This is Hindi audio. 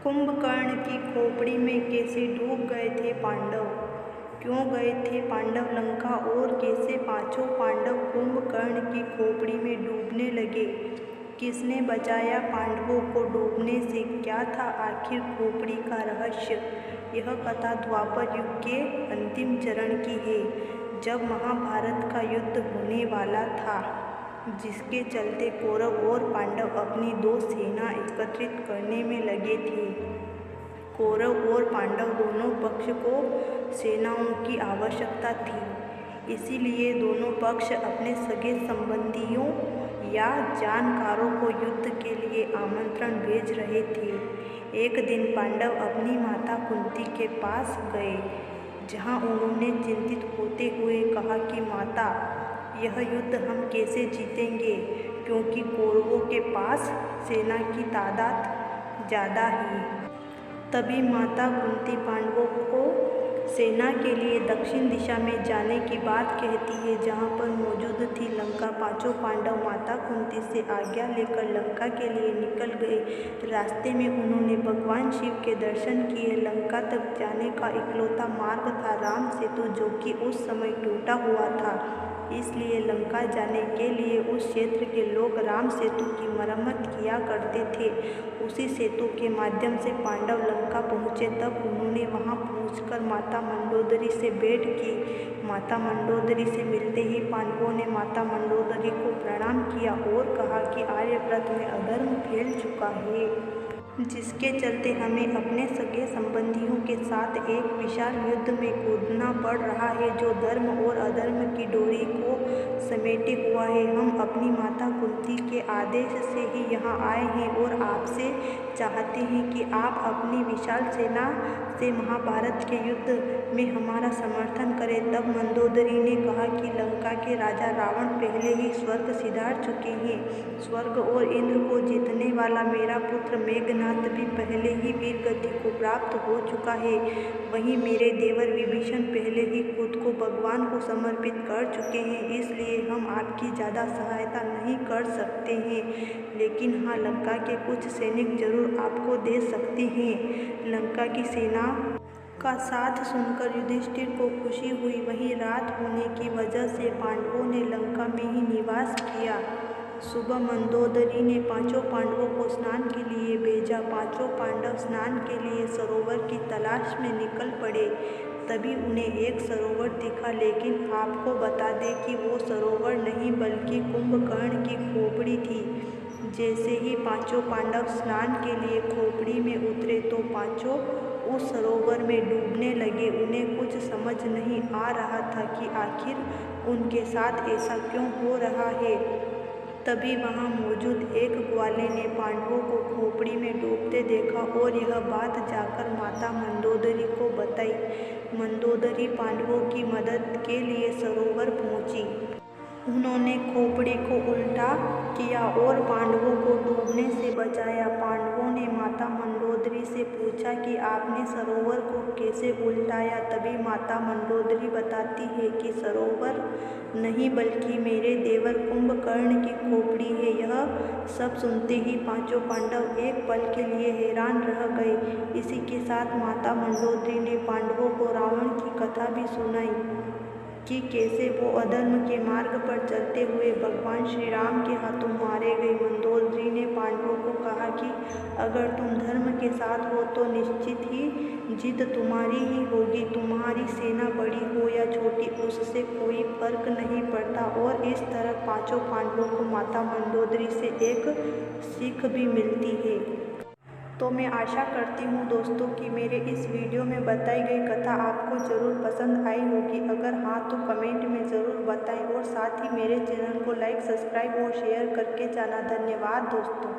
कुंभकर्ण की खोपड़ी में कैसे डूब गए थे पांडव? क्यों गए थे पांडव लंका और कैसे पांचों पांडव कुंभकर्ण की खोपड़ी में डूबने लगे? किसने बचाया पांडवों को डूबने से? क्या था आखिर खोपड़ी का रहस्य? यह कथा द्वापर युग के अंतिम चरण की है, जब महाभारत का युद्ध होने वाला था, जिसके चलते कौरव और पांडव अपनी दो सेना एकत्रित करने में लगे थे। कौरव और पांडव दोनों पक्ष को सेनाओं की आवश्यकता थी, इसीलिए दोनों पक्ष अपने सगे संबंधियों या जानकारों को युद्ध के लिए आमंत्रण भेज रहे थे। एक दिन पांडव अपनी माता कुंती के पास गए, जहां उन्होंने चिंतित होते हुए कहा कि माता, यह युद्ध हम कैसे जीतेंगे, क्योंकि कौरवों के पास सेना की तादाद ज़्यादा है। तभी माता कुंती पांडवों को सेना के लिए दक्षिण दिशा में जाने की बात कहती है, जहां पर मौजूद थी लंका। पांचों पांडव माता कुंती से आज्ञा लेकर लंका के लिए निकल गए। रास्ते में उन्होंने भगवान शिव के दर्शन किए। लंका तक जाने का इकलौता मार्ग था राम सेतु, जो कि उस समय टूटा हुआ था, इसलिए लंका जाने के लिए उस क्षेत्र के लोग राम सेतु की मरम्मत किया करते थे। उसी सेतु के माध्यम से पांडव लंका पहुँचे। तब उन्होंने वहां पहुंचकर माता मंडोदरी से भेंट की। माता मंडोदरी से मिलते ही पांडवों ने माता मंडोदरी को प्रणाम किया और कहा कि आर्यव्रत में अधर्म फैल चुका है, जिसके चलते हमें अपने सगे संबंधियों के साथ एक विशाल युद्ध में कूदना पड़ रहा है, जो धर्म और अधर्म की डोरी को समेटे हुआ है। हम अपनी माता कुंती के आदेश से ही यहाँ आए हैं और आपसे चाहते हैं कि आप अपनी विशाल सेना से महाभारत के युद्ध में हमारा समर्थन करें। तब मंदोदरी ने कहा कि लंका के राजा रावण पहले ही स्वर्ग सिधार चुके हैं। स्वर्ग और इंद्र को जीतने वाला मेरा पुत्र मेघनाद भी पहले ही वीर गति को प्राप्त हो चुका है। वहीं मेरे देवर विभीषण पहले ही खुद को भगवान को समर्पित कर चुके हैं, इसलिए हम आपकी ज़्यादा सहायता नहीं कर सकते हैं, लेकिन हाँ, लंका के कुछ सैनिक जरूर आपको दे सकते हैं। लंका की सेना का साथ सुनकर युधिष्ठिर को खुशी हुई। वहीं रात होने की वजह से पांडवों ने लंका में ही निवास किया। सुबह मंदोदरी ने पांचों पांडवों को स्नान के लिए भेजा। पांचों पांडव स्नान के लिए सरोवर की तलाश में निकल पड़े। तभी उन्हें एक सरोवर दिखा, लेकिन आपको बता दें कि वो सरोवर नहीं बल्कि कुंभकर्ण की खोपड़ी थी। जैसे ही पांचों पांडव स्नान के लिए खोपड़ी में उतरे तो पांचों उस सरोवर में डूबने लगे। उन्हें कुछ समझ नहीं आ रहा था कि आखिर उनके साथ ऐसा क्यों हो रहा है। तभी वहां मौजूद एक ग्वाले ने पांडवों को खोपड़ी में डूबते देखा और यह बात जाकर माता मंदोदरी को बताई। मंदोदरी पांडवों की मदद के लिए सरोवर पहुंची। उन्होंने खोपड़ी को उल्टा किया और पांडवों को डूबने से बचाया। पांडवों ने माता मंडोदरी से पूछा कि आपने सरोवर को कैसे उल्टाया। तभी माता मंडोदरी बताती है कि सरोवर नहीं बल्कि मेरे देवर कुंभकर्ण की खोपड़ी है। यह सब सुनते ही पांचों पांडव एक पल के लिए हैरान रह गए। इसी के साथ माता मंडोदरी ने पांडवों को रावण की कथा भी सुनाई कि कैसे वो अधर्म के मार्ग पर चलते हुए भगवान श्री राम के हाथों मारे गए। मंदोदरी ने पांडवों को कहा कि अगर तुम धर्म के साथ हो तो निश्चित ही जीत तुम्हारी ही होगी। तुम्हारी सेना बड़ी हो या छोटी, उससे कोई फर्क नहीं पड़ता। और इस तरह पांचों पांडवों को माता मंदोदरी से एक सीख भी मिलती है। तो मैं आशा करती हूँ दोस्तों कि मेरे इस वीडियो में बताई गई कथा आपको ज़रूर पसंद आई होगी। अगर हाँ तो कमेंट में ज़रूर बताएं और साथ ही मेरे चैनल को लाइक, सब्सक्राइब और शेयर करके जाना। धन्यवाद दोस्तों।